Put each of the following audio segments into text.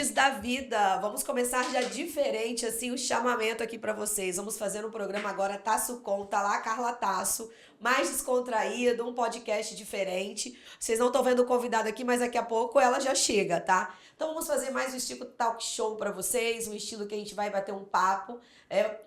coaches da vida. Vamos começar já diferente, assim, o chamamento aqui para vocês. Vamos fazer um programa agora Tasso Com, tá lá a Carla Tasso, mais descontraído, um podcast diferente. Vocês não estão vendo o convidado aqui, mas daqui a pouco ela já chega, tá? Então vamos fazer mais um estilo talk show para vocês, um estilo que a gente vai bater um papo,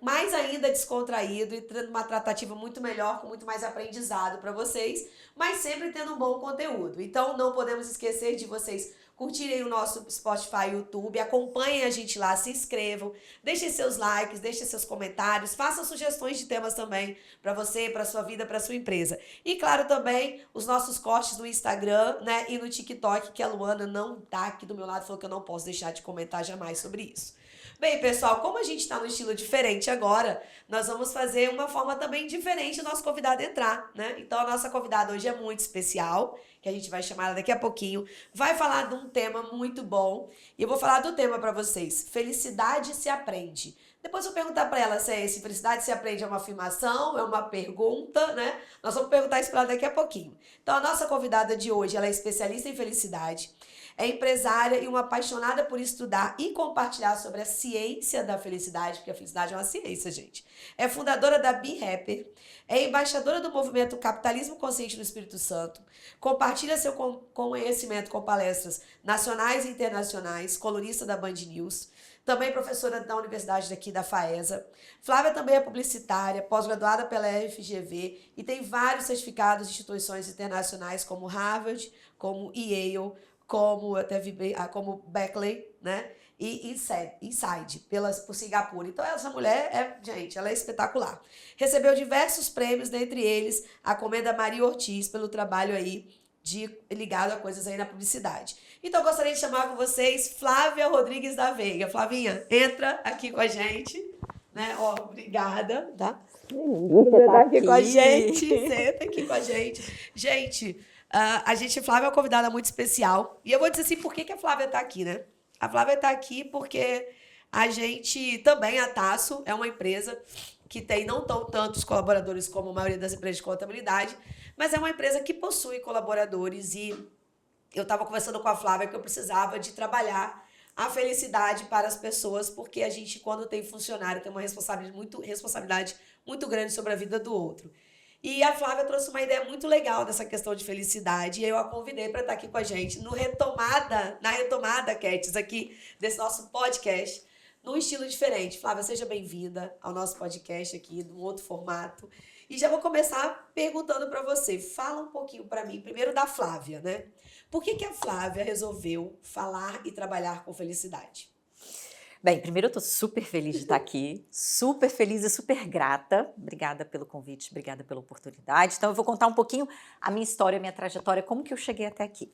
mais ainda descontraído e tendo uma tratativa muito melhor, com muito mais aprendizado para vocês, mas sempre tendo um bom conteúdo. Então não podemos esquecer de vocês curtirem o nosso Spotify, YouTube, acompanhem a gente lá, se inscrevam, deixem seus likes, deixem seus comentários, façam sugestões de temas também para você, para sua vida, para sua empresa. E claro também os nossos cortes no Instagram, né, e no TikTok, que a Luana não tá aqui do meu lado, falou que eu não posso deixar de comentar jamais sobre isso. Bem, pessoal, como a gente está no estilo diferente agora, nós vamos fazer uma forma também diferente do nosso convidado entrar, né? Então, a nossa convidada hoje é muito especial, que a gente vai chamar ela daqui a pouquinho, vai falar de um tema muito bom, e eu vou falar do tema para vocês. Felicidade se aprende. Depois eu vou perguntar para ela se felicidade se aprende é uma afirmação, é uma pergunta, né? Nós vamos perguntar isso para ela daqui a pouquinho. Então, a nossa convidada de hoje, ela é especialista em felicidade, é empresária e uma apaixonada por estudar e compartilhar sobre a ciência da felicidade, porque a felicidade é uma ciência, gente. É fundadora da Be Happy, é embaixadora do movimento Capitalismo Consciente no Espírito Santo, compartilha seu conhecimento com palestras nacionais e internacionais, colunista da Band News, também professora da Universidade daqui da FAESA. Flávia também é publicitária, pós-graduada pela FGV e tem vários certificados de instituições internacionais como Harvard, como Yale, como até como Berkeley, né? E Inside, por Singapura. Então, essa mulher gente, ela é espetacular. Recebeu diversos prêmios, dentre eles a Comenda Maria Ortiz, pelo trabalho aí ligado a coisas aí na publicidade. Então, eu gostaria de chamar com vocês Flávia Rodrigues da Veiga. Flavinha, entra aqui com a gente, né? Ó, obrigada, tá? Você tá aqui com a gente, senta aqui com a gente. Gente, a Flávia é uma convidada muito especial. E eu vou dizer assim, por que a Flávia está aqui, né? A Flávia está aqui porque a gente também, a Tasso, é uma empresa que tem não tão tantos colaboradores como a maioria das empresas de contabilidade, mas é uma empresa que possui colaboradores e eu estava conversando com a Flávia que eu precisava de trabalhar a felicidade para as pessoas, porque a gente, quando tem funcionário, tem uma responsabilidade muito grande sobre a vida do outro. E a Flávia trouxe uma ideia muito legal dessa questão de felicidade, e eu a convidei para estar aqui com a gente na retomada, Ketis, aqui desse nosso podcast, num estilo diferente. Flávia, seja bem-vinda ao nosso podcast aqui, num outro formato. E já vou começar perguntando para você, fala um pouquinho para mim, primeiro da Flávia, né? Por que a Flávia resolveu falar e trabalhar com felicidade? Bem, primeiro eu estou super feliz de estar aqui, super feliz e super grata. Obrigada pelo convite, obrigada pela oportunidade. Então eu vou contar um pouquinho a minha história, a minha trajetória, como que eu cheguei até aqui.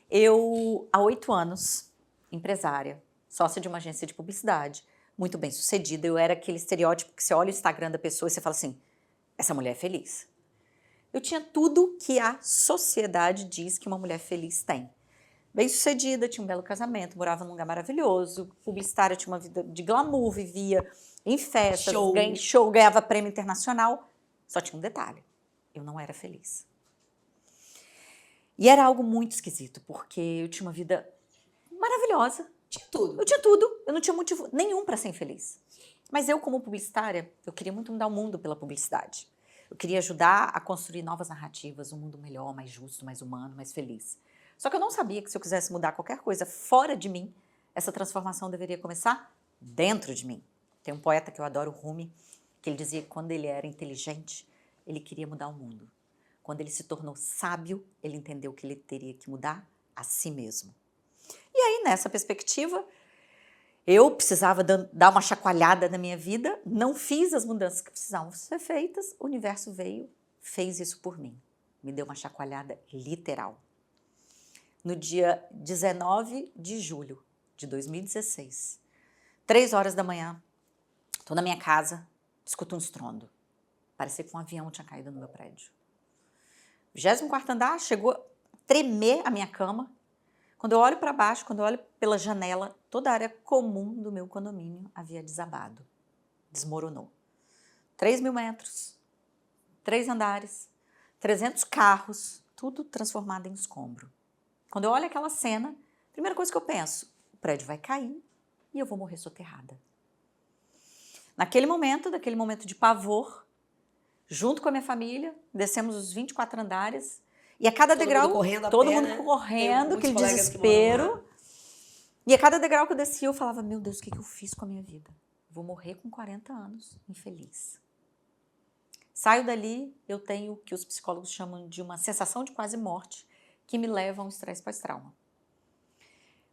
Eu, há 8 anos, empresária, sócia de uma agência de publicidade, muito bem sucedida. Eu era aquele estereótipo que você olha o Instagram da pessoa e você fala assim, essa mulher é feliz. Eu tinha tudo que a sociedade diz que uma mulher feliz tem. Bem-sucedida, tinha um belo casamento, morava num lugar maravilhoso, publicitária, tinha uma vida de glamour, vivia em festas, ganhava prêmio internacional. Só tinha um detalhe, eu não era feliz. E era algo muito esquisito, porque eu tinha uma vida maravilhosa. Tinha tudo. Eu tinha tudo, eu não tinha motivo nenhum para ser infeliz. Mas eu, como publicitária, eu queria muito mudar o mundo pela publicidade. Eu queria ajudar a construir novas narrativas, um mundo melhor, mais justo, mais humano, mais feliz. Só que eu não sabia que se eu quisesse mudar qualquer coisa fora de mim, essa transformação deveria começar dentro de mim. Tem um poeta que eu adoro, Rumi, que ele dizia que quando ele era inteligente, ele queria mudar o mundo. Quando ele se tornou sábio, ele entendeu que ele teria que mudar a si mesmo. E aí, nessa perspectiva, eu precisava dar uma chacoalhada na minha vida, não fiz as mudanças que precisavam ser feitas, o universo veio, fez isso por mim. Me deu uma chacoalhada literal. No dia 19 de julho de 2016, 3 horas da manhã, estou na minha casa, escuto um estrondo. Parecia que um avião tinha caído no meu prédio. 24º andar, chegou a tremer a minha cama. Quando eu olho para baixo, quando eu olho pela janela, toda a área comum do meu condomínio havia desabado, desmoronou. 3.000 metros, 3 andares, 300 carros, tudo transformado em escombro. Quando eu olho aquela cena, a primeira coisa que eu penso, prédio vai cair e eu vou morrer soterrada. Daquele momento de pavor, junto com a minha família, descemos os 24 andares e a cada degrau, todo mundo correndo, aquele desespero. E a cada degrau que eu descia, eu falava, meu Deus, o que eu fiz com a minha vida? Vou morrer com 40 anos, infeliz. Saio dali, eu tenho o que os psicólogos chamam de uma sensação de quase morte, que me leva a um estresse pós-trauma.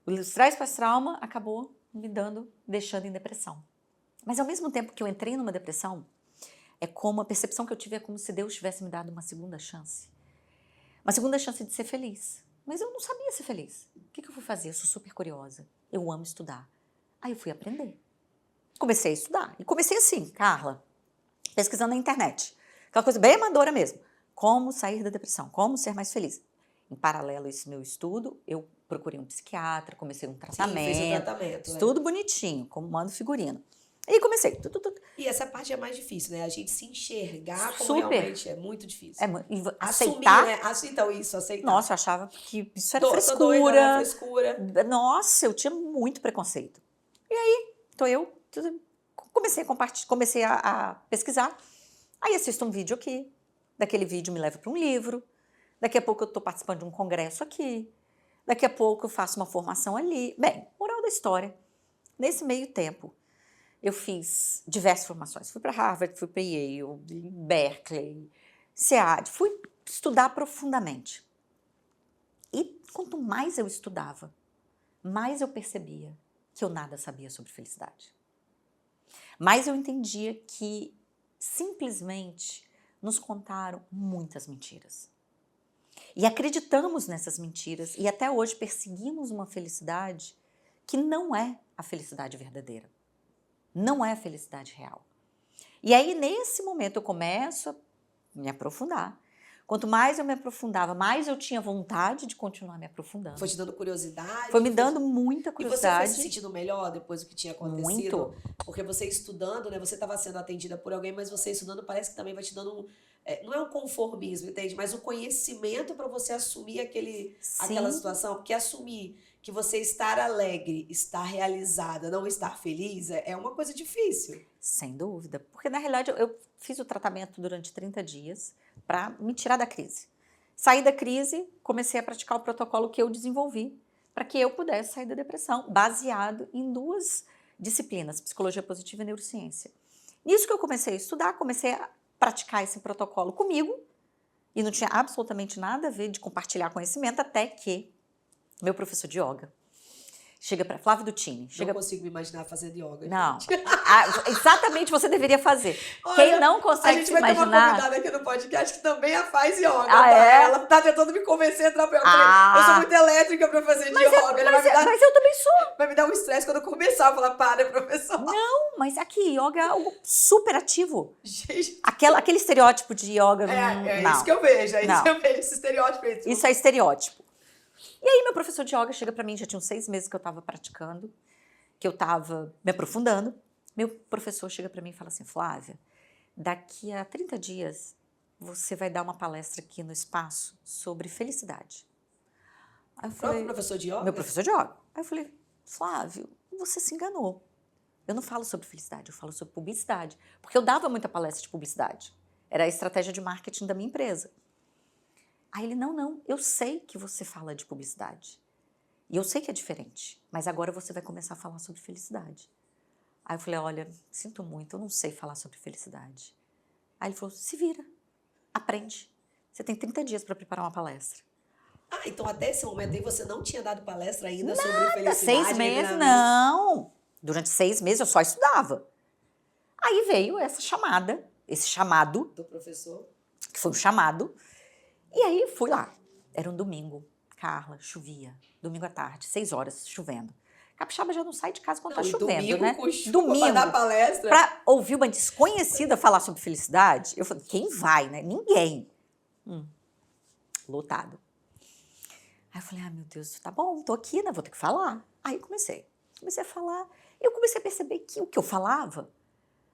O estresse pós-trauma acabou me deixando em depressão. Mas ao mesmo tempo que eu entrei numa depressão, é como a percepção que eu tive é como se Deus tivesse me dado uma segunda chance. Uma segunda chance de ser feliz. Mas eu não sabia ser feliz. O que eu fui fazer? Eu sou super curiosa. Eu amo estudar. Aí eu fui aprender. Comecei a estudar. E comecei assim, Carla, pesquisando na internet. Aquela coisa bem amadora mesmo. Como sair da depressão, como ser mais feliz. Em paralelo a esse meu estudo, eu procurei um psiquiatra, comecei um tratamento. Sim, fez o tratamento. Tudo bonitinho, como mando figurino. E comecei. E essa parte é mais difícil, né? A gente se enxergar como realmente é muito difícil. Aceitar. Assumir, né? Então, isso, aceitar. Nossa, eu achava que isso era frescura. Doida, né? Frescura. Nossa, eu tinha muito preconceito. E aí, comecei a pesquisar. Aí assisto um vídeo aqui. Daquele vídeo me leva para um livro. Daqui a pouco eu estou participando de um congresso aqui. Daqui a pouco eu faço uma formação ali. Bem, moral da história. Nesse meio tempo, eu fiz diversas formações. Fui para Harvard, fui para Yale, Berkeley, SEAD. Fui estudar profundamente. E quanto mais eu estudava, mais eu percebia que eu nada sabia sobre felicidade. Mais eu entendia que simplesmente nos contaram muitas mentiras. E acreditamos nessas mentiras e até hoje perseguimos uma felicidade que não é a felicidade verdadeira. Não é a felicidade real. E aí, nesse momento, eu começo a me aprofundar. Quanto mais eu me aprofundava, mais eu tinha vontade de continuar me aprofundando. Foi te dando curiosidade? Foi me dando muita curiosidade. E você foi se sentindo melhor depois do que tinha acontecido? Muito. Porque você estudando, né? Você estava sendo atendida por alguém, mas você estudando parece que também vai te dando não é um conformismo, entende? Mas o conhecimento para você assumir aquela situação. Porque assumir que você estar alegre, estar realizada, não estar feliz, é uma coisa difícil. Sem dúvida. Porque, na realidade, eu fiz o tratamento durante 30 dias para me tirar da crise. Saí da crise, comecei a praticar o protocolo que eu desenvolvi para que eu pudesse sair da depressão, baseado em 2 disciplinas, psicologia positiva e neurociência. Nisso que eu comecei a estudar, comecei a praticar esse protocolo comigo e não tinha absolutamente nada a ver de compartilhar conhecimento, até que meu professor de yoga chega para Flávio Dutini. Não consigo me imaginar fazendo yoga. Não. Exatamente, você deveria fazer. Olha, quem não consegue se imaginar... A gente vai ter uma convidada aqui no podcast que também faz yoga. É? Ela tá tentando me convencer a entrar pra yoga. Eu sou muito elétrica pra fazer de yoga. Mas eu também sou. Vai me dar um estresse quando eu começar a falar, para, professor. Não, mas aqui, yoga é algo super ativo. Gente. Aquele estereótipo de yoga... É isso que eu vejo, esse estereótipo. Isso é estereótipo. E aí meu professor de yoga chega para mim, já tinha uns 6 meses que eu estava praticando, que eu estava me aprofundando. Meu professor chega para mim e fala assim, Flávia, daqui a 30 dias você vai dar uma palestra aqui no espaço sobre felicidade. Aí eu falei, próprio professor de yoga? Meu professor de yoga. Aí eu falei, Flávio, você se enganou. Eu não falo sobre felicidade, eu falo sobre publicidade. Porque eu dava muita palestra de publicidade. Era a estratégia de marketing da minha empresa. Aí ele, não, eu sei que você fala de publicidade. E eu sei que é diferente, mas agora você vai começar a falar sobre felicidade. Aí eu falei, olha, sinto muito, eu não sei falar sobre felicidade. Aí ele falou, se vira, aprende. Você tem 30 dias para preparar uma palestra. Então até esse momento aí você não tinha dado palestra ainda sobre felicidade? 6 meses, não. Durante 6 meses eu só estudava. Aí veio esse chamado. Do professor. Que foi um chamado. E aí fui lá. Era um domingo. Carla, chovia. Domingo à tarde, 6 horas, chovendo. Capixaba já não sai de casa quando tá chovendo, domingo, né? Com chuva pra dar palestra. Pra ouvir uma desconhecida falar sobre felicidade, eu falei, quem vai, né? Ninguém. Lotado. Aí eu falei, meu Deus, tá bom, tô aqui, né? Vou ter que falar. Aí comecei a falar. Eu comecei a perceber que o que eu falava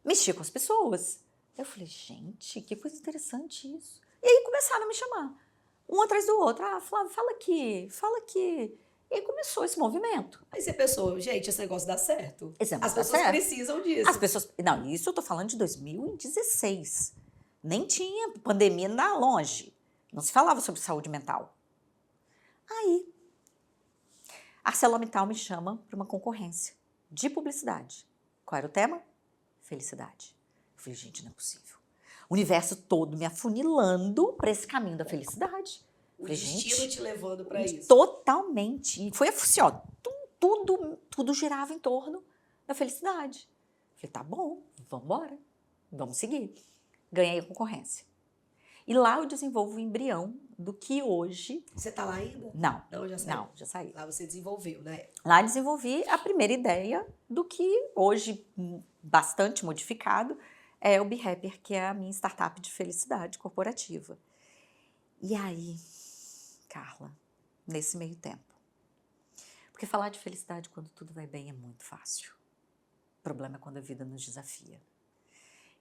mexia com as pessoas. Eu falei, gente, que coisa interessante isso. E aí começaram a me chamar, um atrás do outro. Flávia, fala aqui. E aí começou esse movimento. Aí você pensou, gente, esse negócio dá certo. Esse As negócio dá pessoas certo. precisam disso. As pessoas... Não, isso eu tô falando de 2016. Nem tinha pandemia lá longe. Não se falava sobre saúde mental. Aí, a ArcelorMittal me chama para uma concorrência de publicidade. Qual era o tema? Felicidade. Eu falei, gente, não é possível. O universo todo me afunilando para esse caminho da felicidade. O falei, destino gente, te levando para isso. totalmente. E foi assim, ó, tudo girava em torno da felicidade. Falei, tá bom, vamos embora, vamos seguir. Ganhei a concorrência. E lá eu desenvolvo o embrião do que hoje... Você tá lá ainda? Não, Não, já saiu. não, já saí. Lá você desenvolveu, né? Lá desenvolvi a primeira ideia do que hoje, bastante modificado, é o BeHappier, que é a minha startup de felicidade corporativa. E aí, Carla, nesse meio tempo, porque falar de felicidade quando tudo vai bem é muito fácil. O problema é quando a vida nos desafia.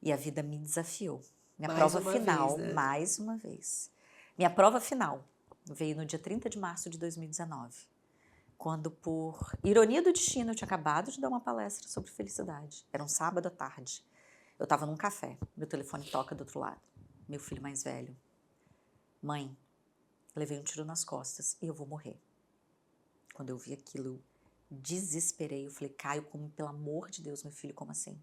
E a vida me desafiou. Minha prova final, mais uma vez. Minha prova final veio no dia 30 de março de 2019, quando, por ironia do destino, eu tinha acabado de dar uma palestra sobre felicidade. Era um sábado à tarde. Eu estava num café, meu telefone toca do outro lado. Meu filho mais velho. Mãe, levei um tiro nas costas e eu vou morrer. Quando eu vi aquilo, eu desesperei. Eu falei, Caio, como, pelo amor de Deus, meu filho, como assim?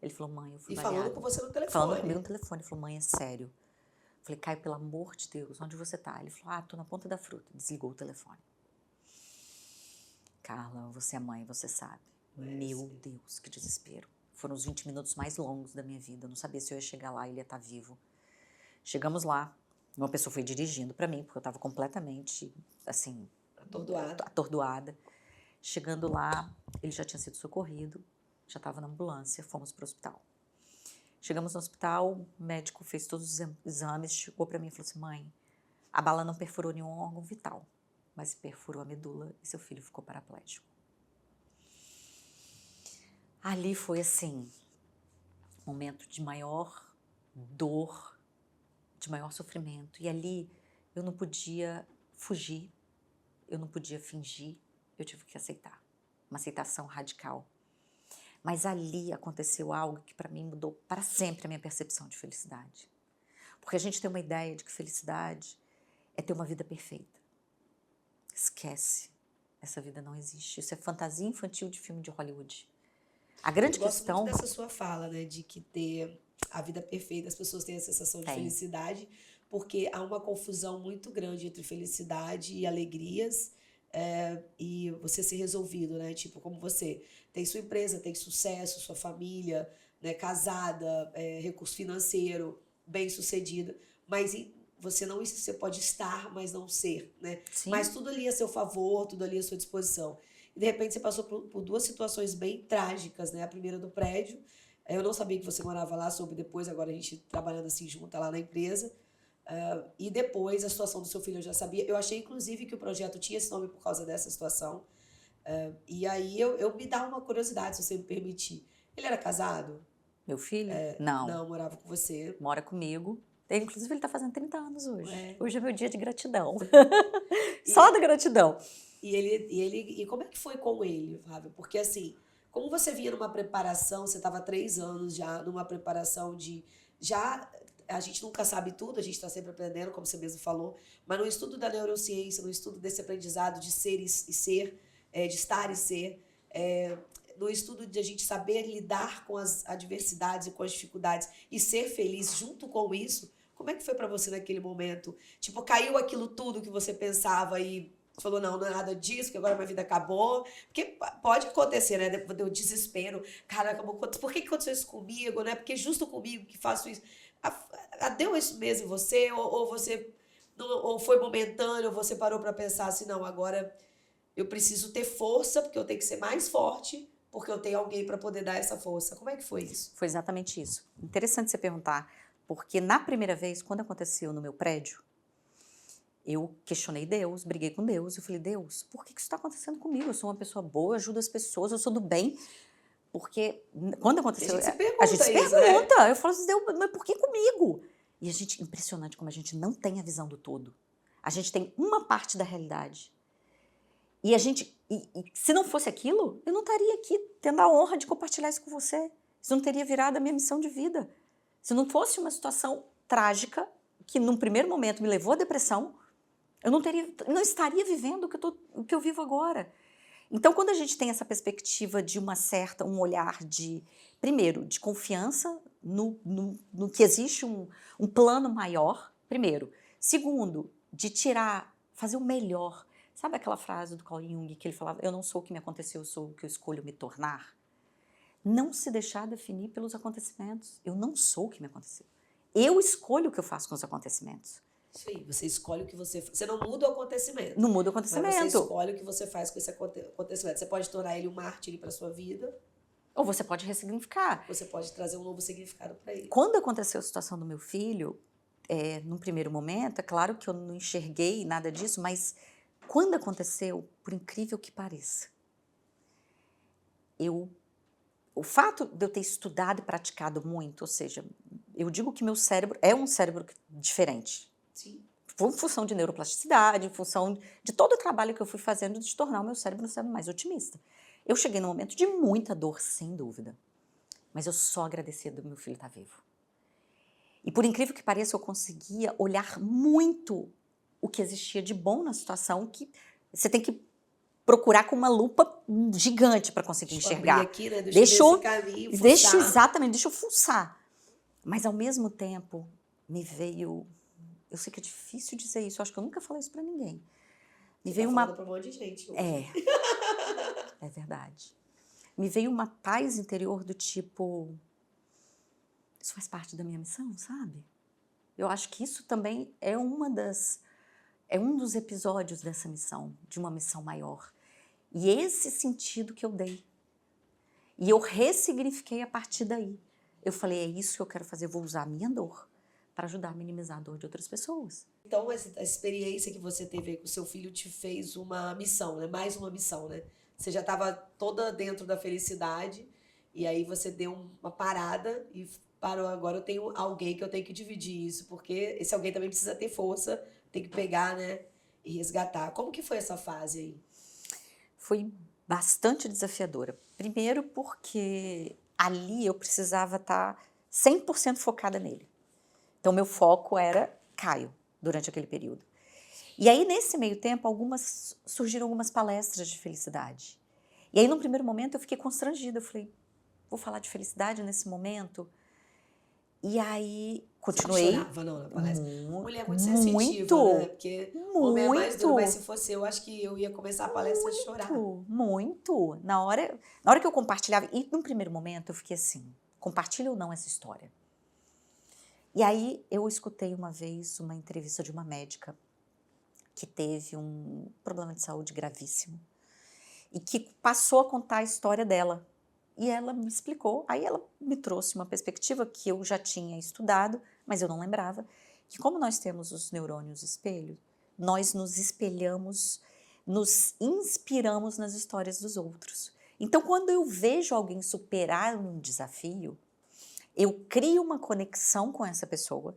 Ele falou, mãe, eu fui baleado. E falando com você no telefone. Falando comigo no telefone. Ele falou, mãe, é sério. Eu falei, Caio, pelo amor de Deus, onde você tá? Ele falou, tô na ponta da fruta. Desligou o telefone. Carla, você é mãe, você sabe. Meu Deus, que desespero. Foram os 20 minutos mais longos da minha vida. Eu não sabia se eu ia chegar lá e ele ia estar vivo. Chegamos lá. Uma pessoa foi dirigindo para mim, porque eu estava completamente, assim... Atordoada. Chegando lá, ele já tinha sido socorrido. Já estava na ambulância, fomos para o hospital. Chegamos no hospital, o médico fez todos os exames, chegou para mim e falou assim, mãe, a bala não perfurou nenhum órgão vital, mas perfurou a medula e seu filho ficou paraplégico. Ali foi assim, um momento de maior dor, de maior sofrimento. E ali eu não podia fugir, eu não podia fingir, eu tive que aceitar. Uma aceitação radical. Mas ali aconteceu algo que para mim mudou para sempre a minha percepção de felicidade. Porque a gente tem uma ideia de que felicidade é ter uma vida perfeita. Esquece, essa vida não existe. Isso é fantasia infantil de filme de Hollywood. A grande questão... Eu gosto muito dessa sua fala, né, de que ter a vida perfeita, as pessoas têm a sensação de felicidade, porque há uma confusão muito grande entre felicidade e alegrias, e você ser resolvido, né? Tipo, como você tem sua empresa, tem sucesso, sua família, né, casada, recurso financeiro, bem-sucedida, mas você pode estar, mas não ser, né? Sim. Mas tudo ali a seu favor, tudo ali à sua disposição. E de repente você passou por duas situações bem trágicas, né? A primeira do prédio, eu não sabia que você morava lá, soube depois, agora a gente trabalhando assim junto lá na empresa. E depois a situação do seu filho eu já sabia. Eu achei, inclusive, que o projeto tinha esse nome por causa dessa situação. E aí eu me dá uma curiosidade, se você me permitir. Ele era casado? Meu filho? Não. Não, morava com você. Mora comigo. Inclusive, ele está fazendo 30 anos hoje. Hoje é meu dia de gratidão. Só da gratidão. E como é que foi com ele, Fábio? Porque assim, como você vinha numa preparação, você estava há 3 anos já numa preparação de... A gente nunca sabe tudo, a gente está sempre aprendendo, como você mesmo falou, mas no estudo da neurociência, no estudo desse aprendizado de ser e ser, de estar e ser, no estudo de a gente saber lidar com as adversidades e com as dificuldades e ser feliz junto com isso, como é que foi para você naquele momento? Tipo, caiu aquilo tudo que você pensava e falou, não é nada disso, que agora minha vida acabou. Porque pode acontecer, né? Deu desespero. Cara, por que aconteceu isso comigo, né? Porque é justo comigo que faço isso. Deu isso mesmo em você? Ou você ou foi momentâneo, ou você parou para pensar assim, não, agora eu preciso ter força, porque eu tenho que ser mais forte, porque eu tenho alguém para poder dar essa força. Como é que foi isso? Foi exatamente isso. Interessante você perguntar, porque na primeira vez, quando aconteceu no meu prédio, eu questionei Deus, briguei com Deus. Eu falei, Deus, por que isso está acontecendo comigo? Eu sou uma pessoa boa, ajudo as pessoas, eu sou do bem. Porque quando aconteceu... A gente se pergunta. Né? Eu falo assim, Deus, mas por que comigo? E a gente, impressionante como a gente não tem a visão do todo. A gente tem uma parte da realidade. E a gente, se não fosse aquilo, eu não estaria aqui tendo a honra de compartilhar isso com você. Isso não teria virado a minha missão de vida. Se não fosse uma situação trágica, que num primeiro momento me levou à depressão, eu não estaria vivendo o que eu vivo agora. Então, quando a gente tem essa perspectiva de um olhar primeiro, de confiança no que existe um plano maior, primeiro. Segundo, de fazer o melhor. Sabe aquela frase do Carl Jung que ele falava, eu não sou o que me aconteceu, eu sou o que eu escolho me tornar? Não se deixar definir pelos acontecimentos. Eu não sou o que me aconteceu. Eu escolho o que eu faço com os acontecimentos. Sim, você escolhe o que você não muda o acontecimento. Não muda o acontecimento. Mas você escolhe o que você faz com esse acontecimento. Você pode tornar ele um mártir para sua vida. Ou você pode ressignificar. Você pode trazer um novo significado para ele. Quando aconteceu a situação do meu filho, num primeiro momento, é claro que eu não enxerguei nada disso, mas quando aconteceu, por incrível que pareça, o fato de eu ter estudado e praticado muito, ou seja, eu digo que meu cérebro é um cérebro diferente. Sim. Em função de neuroplasticidade, em função de todo o trabalho que eu fui fazendo de tornar o meu cérebro um cérebro mais otimista. Eu cheguei num momento de muita dor, sem dúvida, mas eu só agradecia do meu filho estar vivo. E por incrível que pareça, eu conseguia olhar muito o que existia de bom na situação, que você tem que procurar com uma lupa gigante para conseguir enxergar. Aqui, né? Deixa eu fuçar. Mas ao mesmo tempo me veio, eu sei que é difícil dizer isso, eu acho que eu nunca falei isso para ninguém. Me veio uma pra um monte de gente. É verdade. Me veio uma paz interior do tipo, isso faz parte da minha missão, sabe? Eu acho que isso também é um dos episódios dessa missão, de uma missão maior. E esse sentido que eu dei. E eu ressignifiquei a partir daí. Eu falei, é isso que eu quero fazer, eu vou usar a minha dor para ajudar a minimizar a dor de outras pessoas. Então, a experiência que você teve com o seu filho te fez uma missão, né? Mais uma missão, né? Você já estava toda dentro da felicidade e aí você deu uma parada e parou, agora eu tenho alguém que eu tenho que dividir isso, porque esse alguém também precisa ter força, tem que pegar, né? E resgatar. Como que foi essa fase aí? Foi bastante desafiadora. Primeiro porque ali eu precisava estar 100% focada nele. Então, meu foco era Caio, durante aquele período. E aí, nesse meio tempo, surgiram algumas palestras de felicidade. E aí, num primeiro momento, eu fiquei constrangida. Eu falei, vou falar de felicidade nesse momento? E aí, continuei. Você chorava, não, na palestra? Mulher muito sensitiva, né? Porque o homem é mais duro, mas se fosse eu, acho que eu ia começar a palestra a chorar. Muito. Na hora que eu compartilhava, e num primeiro momento, eu fiquei assim, compartilha ou não essa história? E aí, eu escutei uma vez uma entrevista de uma médica que teve um problema de saúde gravíssimo e que passou a contar a história dela. E ela me explicou, aí ela me trouxe uma perspectiva que eu já tinha estudado, mas eu não lembrava, que como nós temos os neurônios espelho, nós nos espelhamos, nos inspiramos nas histórias dos outros. Então, quando eu vejo alguém superar um desafio, eu crio uma conexão com essa pessoa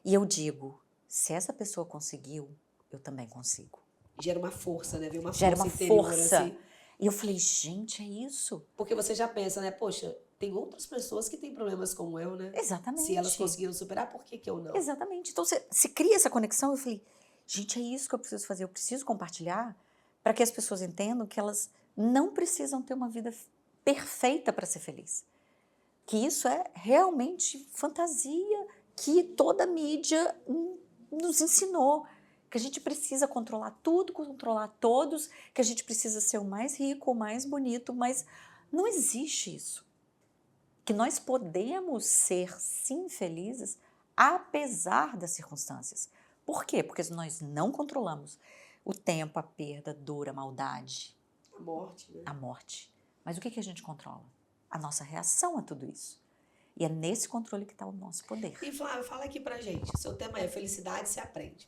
e eu digo, se essa pessoa conseguiu, eu também consigo. Gera uma força, né? Uma Gera força uma interior, força. assim. E eu falei, gente, é isso. Porque você já pensa, né? Poxa, tem outras pessoas que têm problemas como eu, né? Exatamente. Se elas conseguiram superar, por que eu não? Exatamente. Então, se cria essa conexão, eu falei, gente, é isso que eu preciso fazer. Eu preciso compartilhar para que as pessoas entendam que elas não precisam ter uma vida perfeita para ser feliz. Que isso é realmente fantasia que toda a mídia nos ensinou. Que a gente precisa controlar tudo, controlar todos, que a gente precisa ser o mais rico, o mais bonito, mas não existe isso. Que nós podemos ser, sim, felizes, apesar das circunstâncias. Por quê? Porque nós não controlamos o tempo, a perda, a dor, a maldade. A morte, né? A morte. Mas o que a gente controla? A nossa reação a tudo isso. E é nesse controle que está o nosso poder. E Flávia, fala aqui pra gente. O seu tema é felicidade se aprende.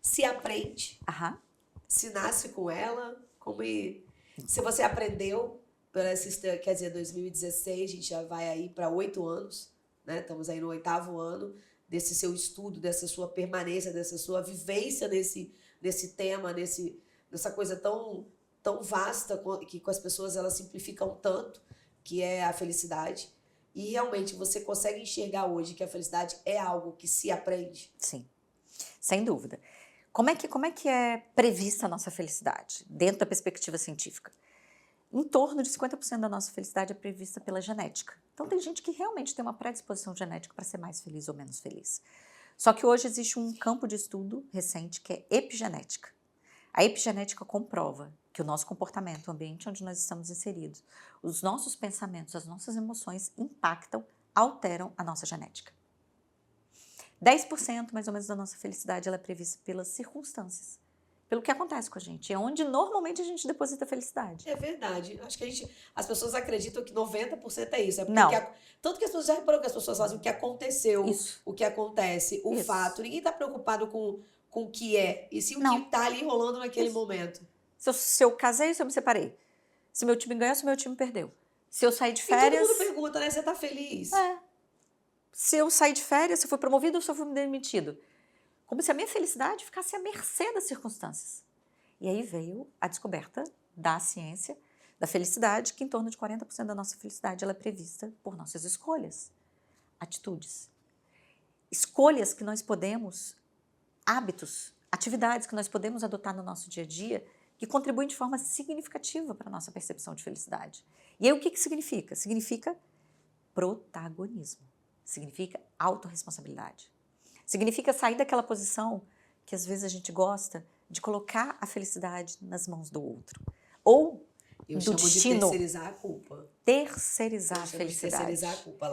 Se aprende, se nasce com ela, se você aprendeu, quer dizer, 2016, a gente já vai aí para 8 anos, né? Estamos aí no 8º ano desse seu estudo, dessa sua permanência, dessa sua vivência nesse tema, dessa coisa tão vasta que com as pessoas elas simplificam tanto, que é a felicidade. E realmente você consegue enxergar hoje que a felicidade é algo que se aprende? Sim, sem dúvida. Como é que é prevista a nossa felicidade, dentro da perspectiva científica? Em torno de 50% da nossa felicidade é prevista pela genética. Então, tem gente que realmente tem uma predisposição genética para ser mais feliz ou menos feliz. Só que hoje existe um campo de estudo recente que é epigenética. A epigenética comprova que o nosso comportamento, o ambiente onde nós estamos inseridos, os nossos pensamentos, as nossas emoções impactam, alteram a nossa genética. 10% mais ou menos da nossa felicidade ela é prevista pelas circunstâncias, pelo que acontece com a gente. É onde normalmente a gente deposita a felicidade. É verdade. Acho que as pessoas acreditam que 90% é isso. É porque Não. tanto que as pessoas já reparou que as pessoas fazem o que aconteceu, Isso. o que acontece, o Isso. fato. Ninguém está preocupado com o que é, e sim o Não. que está ali rolando naquele Isso. momento. Se eu casei ou se eu me separei. Se meu time ganhou, se meu time perdeu. Se eu saí de E todo férias... mundo pergunta, né? Você tá feliz? É. Se eu saí de férias, se eu fui promovido ou se eu fui demitido. Como se a minha felicidade ficasse à mercê das circunstâncias. E aí veio a descoberta da ciência da felicidade, que em torno de 40% da nossa felicidade ela é prevista por nossas escolhas, atitudes. Escolhas que nós podemos, hábitos, atividades que nós podemos adotar no nosso dia a dia, que contribuem de forma significativa para a nossa percepção de felicidade. E aí o que significa? Significa protagonismo. Significa autorresponsabilidade. Significa sair daquela posição que às vezes a gente gosta de colocar a felicidade nas mãos do outro. Ou Eu do chamo destino. de terceirizar a culpa. Terceirizar a Eu chamo de felicidade. terceirizar a culpa.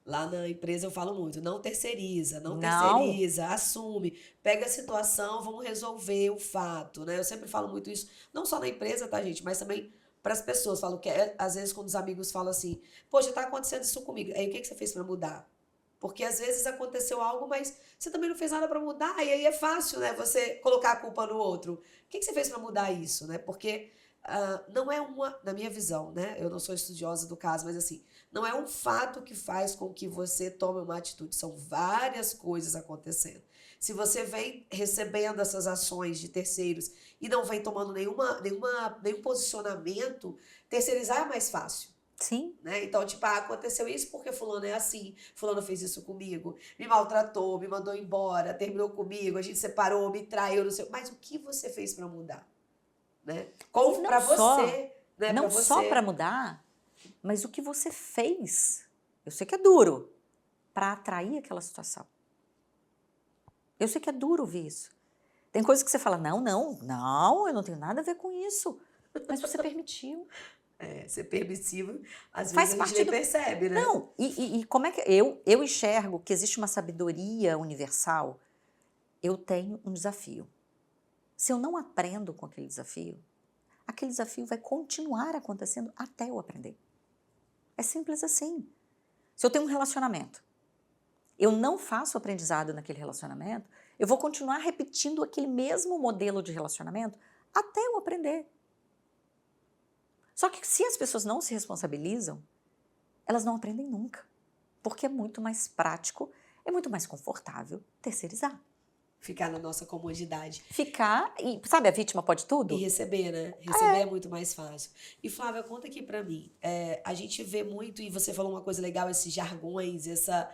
Lá na empresa eu falo muito, não terceiriza, não Não. terceiriza, assume, pega a situação, vamos resolver o fato, né? Eu sempre falo muito isso, não só na empresa, tá, gente, mas também para as pessoas. Falo que às vezes quando os amigos falam assim, poxa, tá acontecendo isso comigo, aí o que você fez para mudar? Porque às vezes aconteceu algo, mas você também não fez nada para mudar, e aí é fácil, né, você colocar a culpa no outro. O que você fez para mudar isso, né? Porque não é na minha visão, né? Eu não sou estudiosa do caso, mas assim, não é um fato que faz com que você tome uma atitude, são várias coisas acontecendo. Se você vem recebendo essas ações de terceiros e não vem tomando nenhum posicionamento, terceirizar é mais fácil. Sim. Né? Então, tipo, aconteceu isso porque fulano é assim, fulano fez isso comigo, me maltratou, me mandou embora, terminou comigo, a gente separou, me traiu, não sei. Mas o que você fez para mudar? Né? Como para você, né? Não só para mudar, mas o que você fez. Eu sei que é duro para atrair aquela situação. Eu sei que é duro ouvir isso. Tem coisas que você fala, não, eu não tenho nada a ver com isso. Mas você permitiu. Ser permissivo, às Faz vezes a gente parte nem percebe, né? Não, e como é que... Eu enxergo que existe uma sabedoria universal. Eu tenho um desafio. Se eu não aprendo com aquele desafio vai continuar acontecendo até eu aprender. É simples assim. Se eu tenho um relacionamento, eu não faço aprendizado naquele relacionamento, eu vou continuar repetindo aquele mesmo modelo de relacionamento até eu aprender. Só que se as pessoas não se responsabilizam, elas não aprendem nunca. Porque é muito mais prático, é muito mais confortável terceirizar. Ficar na nossa comodidade. Ficar, e sabe, a vítima pode tudo? E receber, né? Receber é muito mais fácil. E Flávia, conta aqui pra mim. A gente vê muito, e você falou uma coisa legal, esses jargões, essa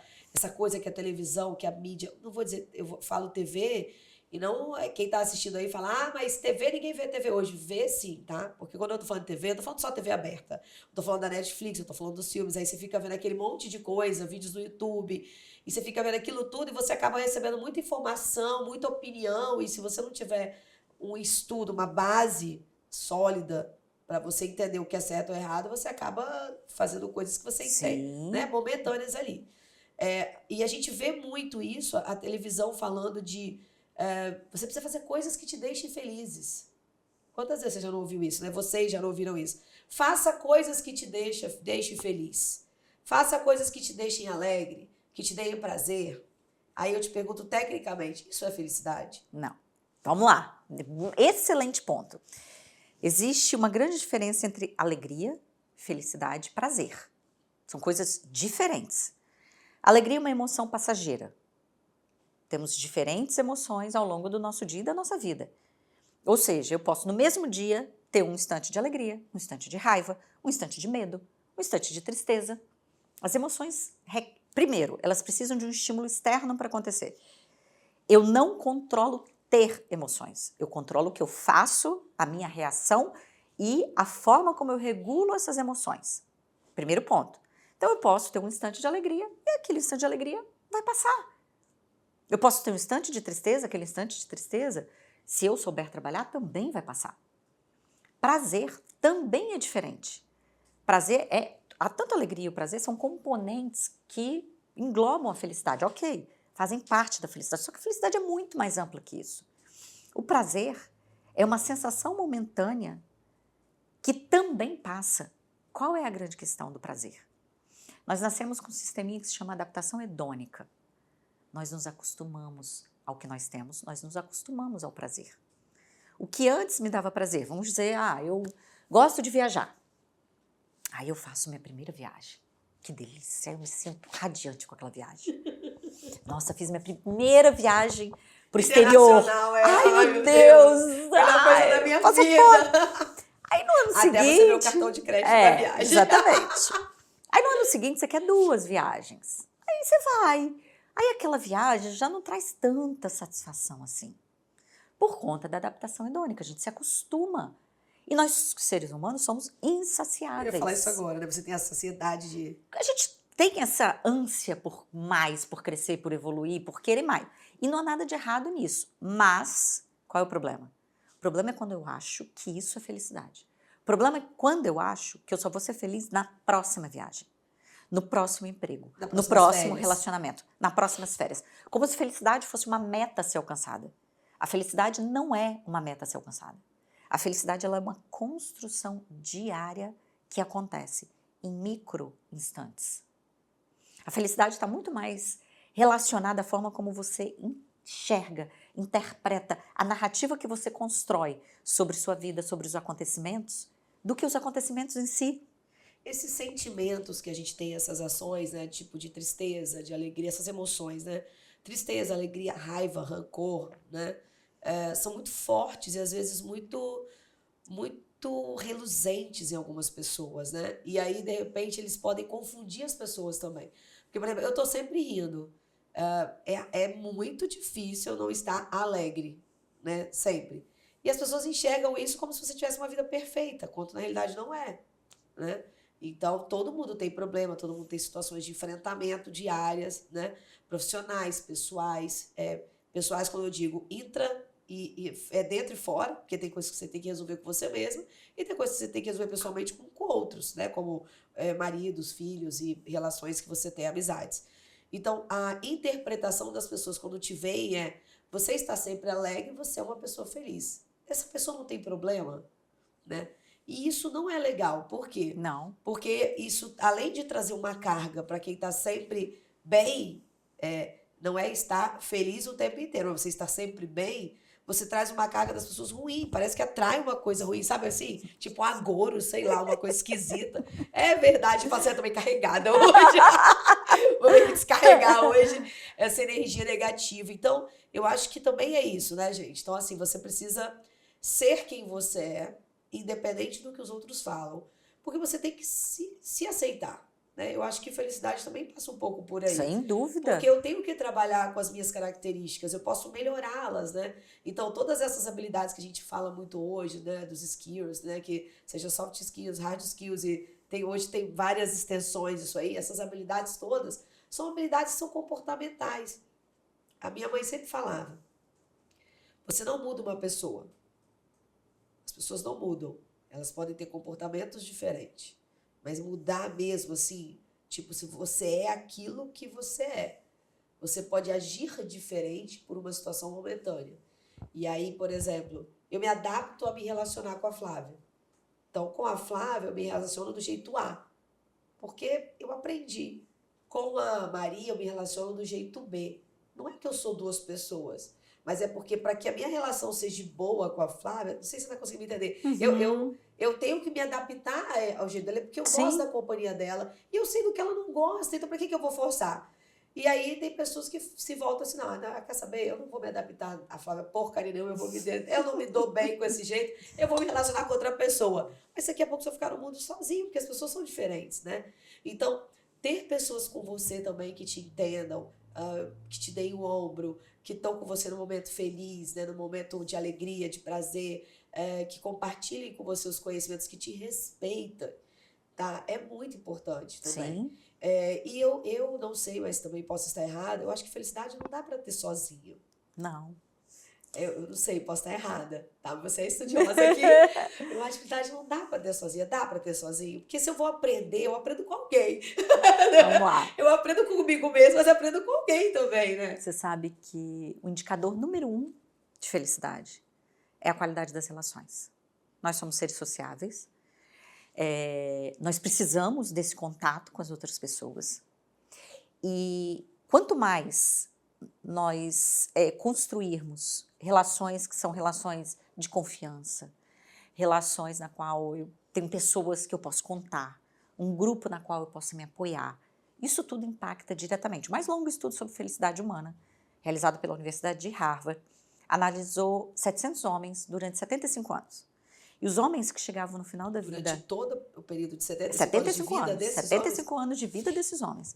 coisa que a televisão, que a mídia... Não vou dizer, falo TV, e não quem tá assistindo aí fala, mas TV, ninguém vê TV hoje. Vê sim, tá? Porque quando eu tô falando de TV, eu tô falando só TV aberta. Eu tô falando da Netflix, eu tô falando dos filmes, aí você fica vendo aquele monte de coisa, vídeos no YouTube... E você fica vendo aquilo tudo e você acaba recebendo muita informação, muita opinião. E se você não tiver um estudo, uma base sólida para você entender o que é certo ou errado, você acaba fazendo coisas que você entende, né, momentâneas ali. E a gente vê muito isso, a televisão falando de você precisa fazer coisas que te deixem felizes. Quantas vezes você já não ouviu isso, né? Vocês já não ouviram isso? Faça coisas que te deixem feliz. Faça coisas que te deixem alegre, que te deem prazer. Aí eu te pergunto, tecnicamente, isso é felicidade? Não. Vamos lá. Excelente ponto. Existe uma grande diferença entre alegria, felicidade e prazer. São coisas diferentes. Alegria é uma emoção passageira. Temos diferentes emoções ao longo do nosso dia e da nossa vida. Ou seja, eu posso no mesmo dia ter um instante de alegria, um instante de raiva, um instante de medo, um instante de tristeza. As emoções, primeiro, elas precisam de um estímulo externo para acontecer. Eu não controlo ter emoções. Eu controlo o que eu faço, a minha reação e a forma como eu regulo essas emoções. Primeiro ponto. Então eu posso ter um instante de alegria e aquele instante de alegria vai passar. Eu posso ter um instante de tristeza, aquele instante de tristeza, se eu souber trabalhar, também vai passar. Prazer também é diferente. Prazer tanto a alegria e o prazer são componentes que englobam a felicidade. Ok, fazem parte da felicidade, só que a felicidade é muito mais ampla que isso. O prazer é uma sensação momentânea que também passa. Qual é a grande questão do prazer? Nós nascemos com um sisteminha que se chama adaptação hedônica. Nós nos acostumamos ao que nós temos, nós nos acostumamos ao prazer. O que antes me dava prazer, vamos dizer, eu gosto de viajar. Aí eu faço minha primeira viagem. Que delícia, eu me sinto radiante com aquela viagem. Nossa, fiz minha primeira viagem pro exterior. Ai, meu Deus! Melhor coisa da minha vida. Aí no ano seguinte... Até você ver o cartão de crédito da viagem. Exatamente. Aí no ano seguinte você quer 2 viagens. Aí você vai. Aí aquela viagem já não traz tanta satisfação assim. Por conta da adaptação hedônica, a gente se acostuma. E nós, seres humanos, somos insaciáveis. Eu ia falar isso agora, né? Você tem a saciedade de... A gente tem essa ânsia por mais, por crescer, por evoluir, por querer mais. E não há nada de errado nisso. Mas, qual é o problema? O problema é quando eu acho que isso é felicidade. O problema é quando eu acho que eu só vou ser feliz na próxima viagem, no próximo emprego, no próximo relacionamento, nas próximas férias. Como se felicidade fosse uma meta a ser alcançada. A felicidade não é uma meta a ser alcançada. A felicidade ela é uma construção diária que acontece em micro instantes. A felicidade está muito mais relacionada à forma como você enxerga, interpreta a narrativa que você constrói sobre sua vida, sobre os acontecimentos, do que os acontecimentos em si. Esses sentimentos que a gente tem, essas ações, né, tipo de tristeza, de alegria, essas emoções, né? Tristeza, alegria, raiva, rancor, né? São muito fortes e às vezes muito reluzentes em algumas pessoas, né? E aí, de repente, eles podem confundir as pessoas também. Porque, por exemplo, eu tô sempre rindo. É muito difícil eu não estar alegre, né? Sempre. E as pessoas enxergam isso como se você tivesse uma vida perfeita, quando na realidade não é, né? Então, todo mundo tem problema, todo mundo tem situações de enfrentamento diárias, né? Profissionais, pessoais. Pessoais, quando eu digo intra e dentro e fora, porque tem coisas que você tem que resolver com você mesmo, e tem coisas que você tem que resolver pessoalmente com outros, né? Como maridos, filhos e relações que você tem, amizades. Então, a interpretação das pessoas quando te veem você está sempre alegre, você é uma pessoa feliz. Essa pessoa não tem problema, né? E isso não é legal. Por quê? Não. Porque isso, além de trazer uma carga para quem está sempre bem, não é estar feliz o tempo inteiro, mas você estar sempre bem, você traz uma carga das pessoas ruim, parece que atrai uma coisa ruim, sabe assim? Tipo um agouro, sei lá, uma coisa esquisita. É verdade, você também carregada hoje. Vou ter que descarregar hoje essa energia negativa. Então, eu acho que também é isso, né, gente? Então, assim, você precisa ser quem você é, independente do que os outros falam, porque você tem que se aceitar, né? Eu acho que felicidade também passa um pouco por aí. Sem dúvida. Porque eu tenho que trabalhar com as minhas características, eu posso melhorá-las, né? Então, todas essas habilidades que a gente fala muito hoje, né, dos skills, né, que seja soft skills, hard skills, e hoje tem várias extensões disso aí, essas habilidades todas são habilidades que são comportamentais. A minha mãe sempre falava, você não muda uma pessoa. As pessoas não mudam. Elas podem ter comportamentos diferentes. Mas mudar mesmo, assim, tipo, se você é aquilo que você é. Você pode agir diferente por uma situação momentânea. E aí, por exemplo, eu me adapto a me relacionar com a Flávia. Então, com a Flávia, eu me relaciono do jeito A. Porque eu aprendi. Com a Maria, eu me relaciono do jeito B. Não é que eu sou 2 pessoas. Mas é porque, para que a minha relação seja boa com a Flávia, não sei se você vai conseguir me entender. Uhum. Eu tenho que me adaptar ao jeito dela, porque eu Sim. gosto da companhia dela. E eu sei do que ela não gosta, então para que eu vou forçar? E aí tem pessoas que se voltam assim, não, quer saber, eu não vou me adaptar a Flávia porcaria não, eu não me dou bem com esse jeito, eu vou me relacionar com outra pessoa. Mas daqui a pouco você vai ficar no mundo sozinho, porque as pessoas são diferentes, né? Então, ter pessoas com você também que te entendam, que te deem o ombro, que estão com você no momento feliz, né, no momento de alegria, de prazer, que compartilhem com você os conhecimentos, que te respeitam, tá? É muito importante também. Sim. E eu não sei, mas também posso estar errada, eu acho que felicidade não dá para ter sozinho. Não. Eu não sei, posso estar errada, tá? Você é estudiosa aqui. Eu acho que felicidade não dá para ter sozinha, dá para ter sozinho. Porque se eu vou aprender, eu aprendo com alguém. Vamos lá. Eu aprendo comigo mesmo, mas aprendo com alguém também, né? Você sabe que o indicador número 1 de felicidade é a qualidade das relações. Nós somos seres sociáveis. Nós precisamos desse contato com as outras pessoas. E quanto mais nós construirmos relações que são relações de confiança, relações na qual eu tenho pessoas que eu posso contar, um grupo na qual eu posso me apoiar, isso tudo impacta diretamente. O mais longo estudo sobre felicidade humana, realizado pela Universidade de Harvard, analisou 700 homens durante 75 anos. E os homens que chegavam no final da vida... Durante todo o período de 75 anos de vida desses 75 homens? anos de vida desses homens.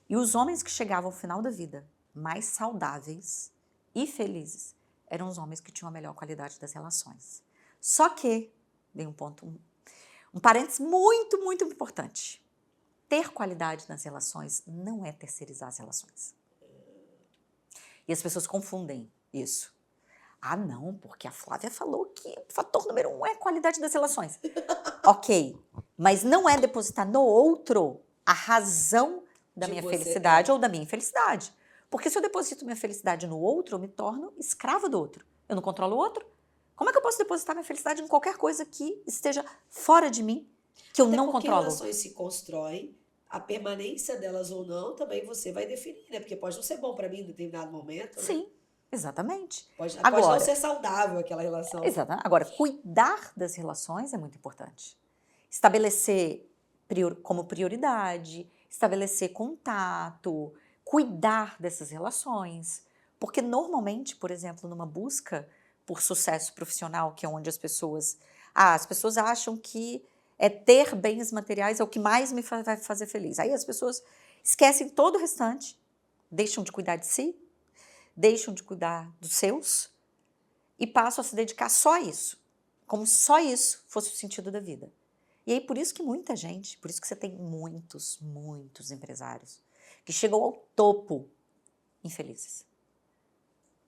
E os homens que chegavam ao final da vida mais saudáveis e felizes eram os homens que tinham a melhor qualidade das relações. Só que, vem um parênteses muito, muito importante. Ter qualidade nas relações não é terceirizar as relações. E as pessoas confundem isso. Ah, não, porque a Flávia falou que o fator número 1 é a qualidade das relações. Ok, mas não é depositar no outro a razão da minha felicidade ou da minha infelicidade. Porque se eu deposito minha felicidade no outro, eu me torno escrava do outro. Eu não controlo o outro. Como é que eu posso depositar minha felicidade em qualquer coisa que esteja fora de mim, que eu Até não porque controlo? relações se constroem, a permanência delas ou não também você vai definir, né? Porque pode não ser bom para mim em determinado momento, né? Sim, exatamente. Pode não Agora, ser saudável aquela relação. exatamente. Agora, cuidar das relações é muito importante. Estabelecer como prioridade, estabelecer contato, cuidar dessas relações. Porque normalmente, por exemplo, numa busca por sucesso profissional, que é onde as pessoas acham que ter bens materiais é o que mais me vai fazer feliz. Aí as pessoas esquecem todo o restante, deixam de cuidar de si, deixam de cuidar dos seus e passam a se dedicar só a isso, como se só isso fosse o sentido da vida. E aí por isso que muita gente, por isso que você tem muitos, muitos empresários que chegam ao topo infelizes.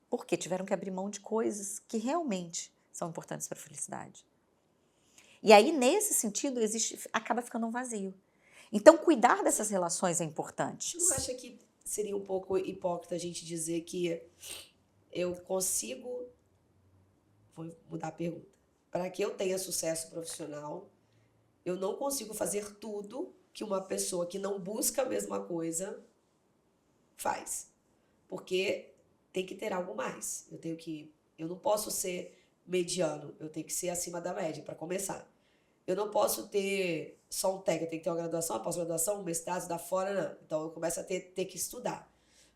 Porque tiveram que abrir mão de coisas que realmente são importantes para a felicidade. E aí, nesse sentido, acaba ficando um vazio. Então, cuidar dessas relações é importante. Você não acha que seria um pouco hipócrita a gente dizer que eu consigo... Vou mudar a pergunta. Para que eu tenha sucesso profissional, eu não consigo fazer tudo que uma pessoa que não busca a mesma coisa faz. Porque tem que ter algo mais. Eu não posso ser mediano, eu tenho que ser acima da média, para começar. Eu não posso ter só um técnico, eu tenho que ter uma graduação, uma pós-graduação, um mestrado, estudar fora, não. Então eu começo a ter que estudar.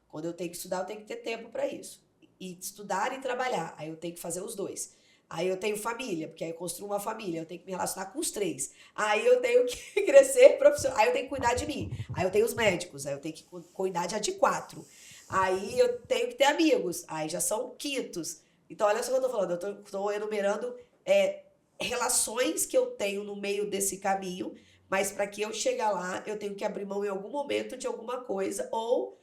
Quando eu tenho que estudar, eu tenho que ter tempo para isso. E estudar e trabalhar, aí eu tenho que fazer os dois. Aí eu tenho família, porque aí eu construo uma família, eu tenho que me relacionar com os 3. Aí eu tenho que crescer profissional, aí eu tenho que cuidar de mim. Aí eu tenho os médicos, aí eu tenho que cuidar já de 4. Aí eu tenho que ter amigos, aí já são quintos. Então olha só o que eu tô falando, eu tô enumerando relações que eu tenho no meio desse caminho, mas para que eu chegar lá, eu tenho que abrir mão em algum momento de alguma coisa, ou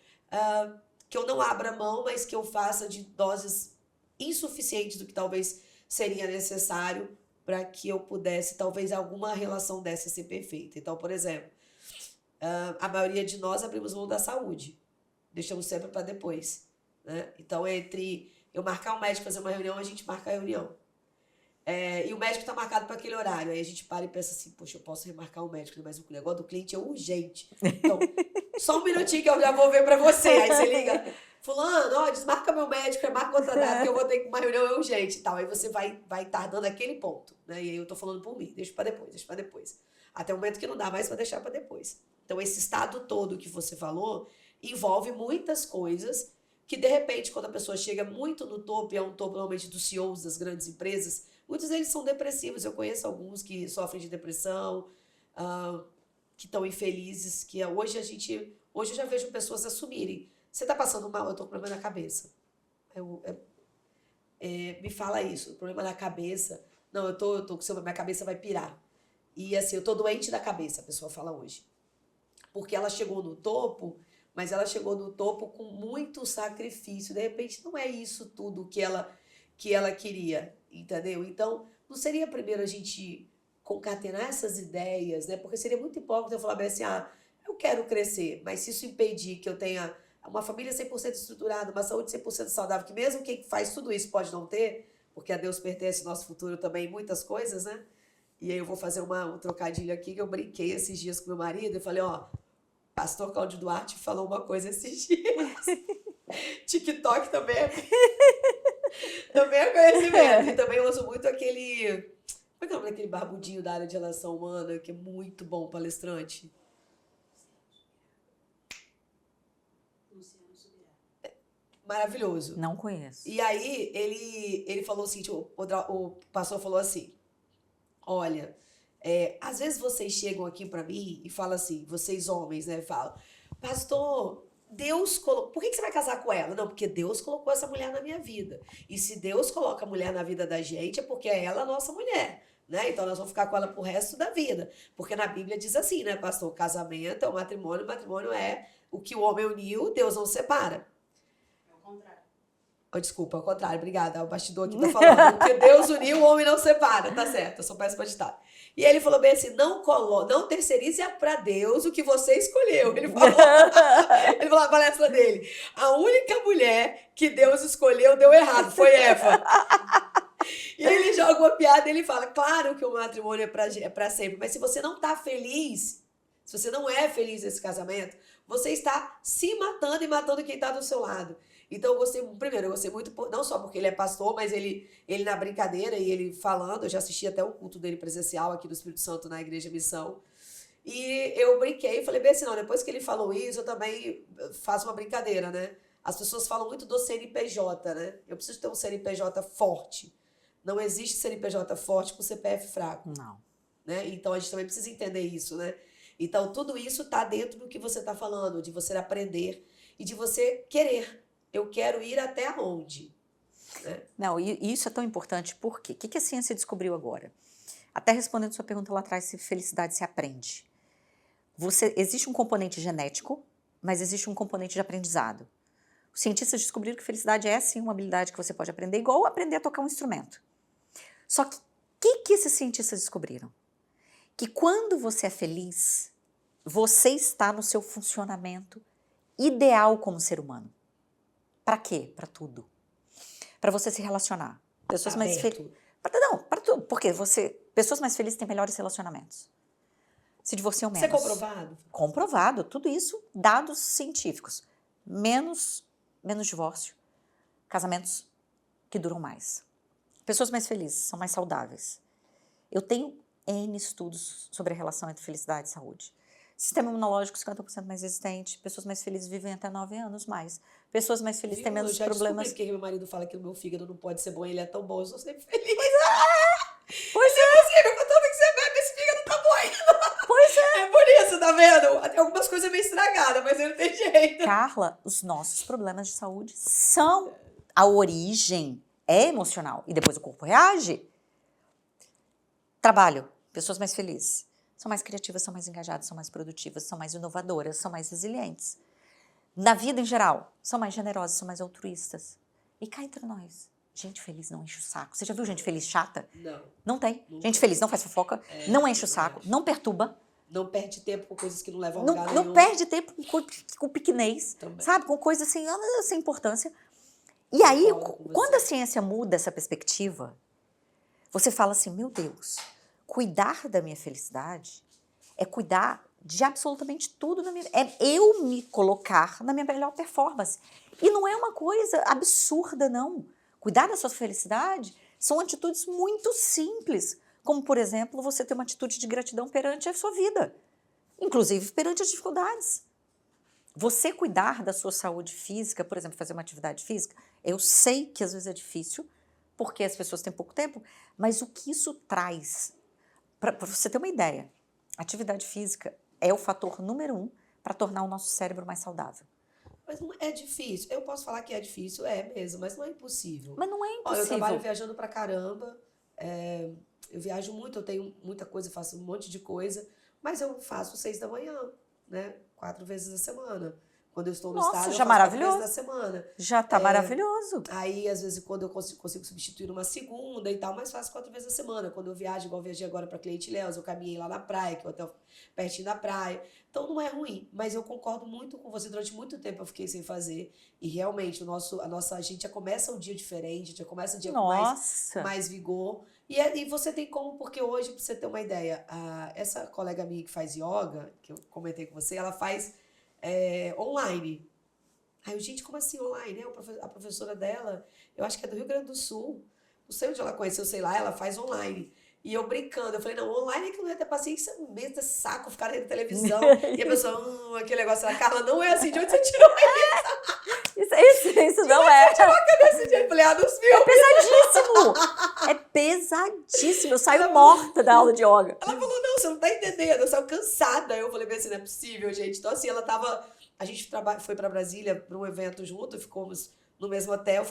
que eu não abra mão, mas que eu faça de doses insuficientes do que talvez seria necessário para que eu pudesse, talvez, alguma relação dessa ser perfeita. Então, por exemplo, a maioria de nós abrimos mão da saúde, deixamos sempre para depois, né? Então, entre eu marcar um médico fazer uma reunião, a gente marca a reunião. E o médico está marcado para aquele horário. Aí a gente para e pensa assim, poxa, eu posso remarcar o médico, mas o negócio do cliente é urgente. Então, só um minutinho que eu já vou ver para você. Aí você liga, fulano, desmarca meu médico, remarca outra data, que eu vou ter uma reunião é urgente e tal. Aí você vai tardando aquele ponto, né? E aí eu tô falando por mim, deixa para depois. Até o momento que não dá mais para deixar para depois. Então, esse estado todo que você falou, envolve muitas coisas que, de repente, quando a pessoa chega muito no topo, e é um topo normalmente dos CEOs das grandes empresas, muitos deles são depressivos. Eu conheço alguns que sofrem de depressão, que estão infelizes, que hoje eu já vejo pessoas assumirem. Você está passando mal? Eu tô com problema na cabeça. Me fala isso, problema na cabeça. Não, eu tô com minha cabeça vai pirar. E assim, eu tô doente da cabeça, a pessoa fala hoje. Porque ela chegou no topo, mas ela chegou no topo com muito sacrifício. De repente, não é isso tudo que ela queria, entendeu? Então, não seria primeiro a gente concatenar essas ideias, né? Porque seria muito hipócrita eu falar bem assim, eu quero crescer, mas se isso impedir que eu tenha uma família 100% estruturada, uma saúde 100% saudável, que mesmo quem faz tudo isso pode não ter, porque a Deus pertence o nosso futuro também, muitas coisas, né? E aí eu vou fazer um trocadilho aqui, que eu brinquei esses dias com meu marido, e falei, pastor Cláudio Duarte falou uma coisa esses dias. TikTok também é conhecimento. E também eu uso muito aquele... Como é que é o nome daquele barbudinho da área de relação humana, que é muito bom palestrante? Maravilhoso. Não conheço. E aí, ele falou assim, o pastor falou assim, olha, às vezes vocês chegam aqui pra mim e falam assim, vocês homens, né, falam, pastor, Deus colocou... Por que você vai casar com ela? Não, porque Deus colocou essa mulher na minha vida. E se Deus coloca a mulher na vida da gente, é porque é ela a nossa mulher, né? Então nós vamos ficar com ela pro resto da vida. Porque na Bíblia diz assim, né, pastor? Casamento é o matrimônio é o que o homem uniu, Deus não separa. Desculpa, ao contrário, obrigada. O bastidor aqui tá falando. Porque Deus uniu, o homem não separa. Tá certo, eu sou péssima de ditado. E ele falou bem assim, não terceirize para Deus o que você escolheu. Ele falou na palestra dele, a única mulher que Deus escolheu deu errado, foi Eva. E ele joga uma piada e ele fala, claro que o matrimônio é para sempre, mas se você não tá feliz, se você não é feliz nesse casamento, você está se matando e matando quem tá do seu lado. Então, eu gostei muito, não só porque ele é pastor, mas ele na brincadeira e ele falando, eu já assisti até o culto dele presencial aqui do Espírito Santo na Igreja Missão, e eu brinquei e falei bem assim, não, depois que ele falou isso, eu também faço uma brincadeira, né? As pessoas falam muito do CNPJ, né? Eu preciso ter um CNPJ forte. Não existe CNPJ forte com CPF fraco. Não. Né? Então, a gente também precisa entender isso, né? Então, tudo isso está dentro do que você está falando, de você aprender e de você querer. Eu quero ir até onde? Né? Não, e isso é tão importante, por quê? O que a ciência descobriu agora? Até respondendo sua pergunta lá atrás, se felicidade se aprende. Existe um componente genético, mas existe um componente de aprendizado. Os cientistas descobriram que felicidade é, sim, uma habilidade que você pode aprender, igual aprender a tocar um instrumento. Só que o que esses cientistas descobriram? Que quando você é feliz, você está no seu funcionamento ideal como ser humano. Para quê? Para tudo. Para você se relacionar. Pessoas mais felizes. Não, para tudo. Porque pessoas mais felizes têm melhores relacionamentos. Se divorciam menos. Isso é comprovado? Comprovado. Tudo isso, dados científicos. Menos divórcio. Casamentos que duram mais. Pessoas mais felizes são mais saudáveis. Eu tenho N estudos sobre a relação entre felicidade e saúde. Sistema imunológico 50% mais resistente. Pessoas mais felizes vivem até 9 anos mais. Pessoas mais felizes têm menos problemas. Eu já porque meu marido fala que o meu fígado não pode ser bom, ele é tão bom, eu sou sempre feliz. Pois é. É possível, com tudo que você bebe, esse fígado tá bom ainda. Pois é. É por isso, tá vendo? Tem algumas coisas meio estragadas, mas ele não tem jeito. Carla, os nossos problemas de saúde são... A origem é emocional. E depois o corpo reage. Trabalho. Pessoas mais felizes. São mais criativas, são mais engajadas, são mais produtivas, são mais inovadoras, são mais resilientes. Na vida em geral, são mais generosas, são mais altruístas. E cá entre nós, gente feliz não enche o saco. Você já viu gente feliz chata? Não. Não tem. Gente feliz não faz fofoca, não enche o saco, não perturba. Não perde tempo com coisas que não levam a lugar Não nenhum. perde tempo com piquenês, sabe? Com coisas assim, sem importância. E aí, quando a ciência muda essa perspectiva, você fala assim, meu Deus, cuidar da minha felicidade é cuidar de absolutamente tudo na minha vida. É eu me colocar na minha melhor performance. E não é uma coisa absurda, não. Cuidar da sua felicidade são atitudes muito simples, como, por exemplo, você ter uma atitude de gratidão perante a sua vida, inclusive perante as dificuldades. Você cuidar da sua saúde física, por exemplo, fazer uma atividade física, eu sei que às vezes é difícil, porque as pessoas têm pouco tempo, mas o que isso traz, para você ter uma ideia, atividade física é o fator número 1 para tornar o nosso cérebro mais saudável. Mas não é difícil. Eu posso falar que é difícil, é mesmo, mas não é impossível. Mas não é Ó, eu trabalho impossível. viajando pra caramba, eu viajo muito, eu tenho muita coisa, faço um monte de coisa, mas eu faço 6 da manhã, né? 4 vezes a semana. Quando eu estou no Nossa, estado, eu já faço 4 vezes maravilhoso. na semana. Já está maravilhoso. Aí, às vezes, quando eu consigo substituir uma segunda e tal, mas faço 4 vezes a semana. Quando eu viajo, igual eu viajei agora para Cliente Léus, eu caminhei lá na praia, que é o hotel pertinho da praia. Então, não é ruim, mas eu concordo muito com você. Durante muito tempo eu fiquei sem fazer. E, realmente, a gente já começa o dia diferente, a gente já começa o dia com Nossa. mais vigor. E você tem como, porque hoje, pra você ter uma ideia, essa colega minha que faz yoga, que eu comentei com você, ela faz online. Aí eu, gente, como assim online? A professora dela, eu acho que é do Rio Grande do Sul. Não sei onde ela conheceu, sei lá, ela faz online. E eu brincando, eu falei, não, online é que não ia ter paciência mesmo, é saco, ficar na televisão. E a pessoa, aquele negócio, a Carla, não é assim, de onde você tirou Isso não é. esse dia? Eu falei, dos filmes. Pesadíssimo. É pesadíssimo. Eu saio morta da aula de yoga. Ela falou, não, você não tá entendendo, eu saio cansada. Eu falei, assim, não é possível, gente. Então, assim, a gente foi pra Brasília pra um evento junto, ficamos no mesmo hotel,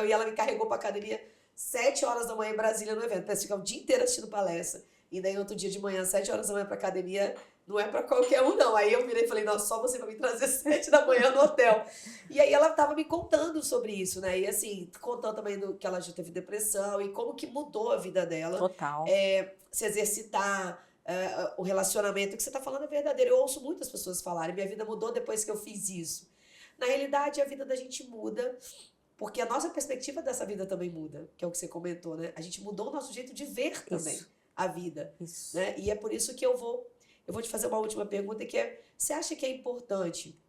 e ela me carregou pra academia 7 horas da manhã em Brasília no evento. Parece ficar o dia inteiro assistindo palestra. E daí, outro dia de manhã, 7 horas da manhã pra academia, não é pra qualquer um, não. Aí eu virei e falei, não, só você vai me trazer 7 da manhã no hotel. E aí ela tava me contando sobre isso, né? E assim, contando também que ela já teve depressão e como que mudou a vida dela. Total. Se exercitar, o relacionamento. O que você tá falando é verdadeiro. Eu ouço muitas pessoas falarem, minha vida mudou depois que eu fiz isso. Na realidade, a vida da gente muda, porque a nossa perspectiva dessa vida também muda, que é o que você comentou, né? A gente mudou o nosso jeito de ver também a vida. Isso. Né? E é por isso que eu vou te fazer uma última pergunta, que é, você acha que é importante,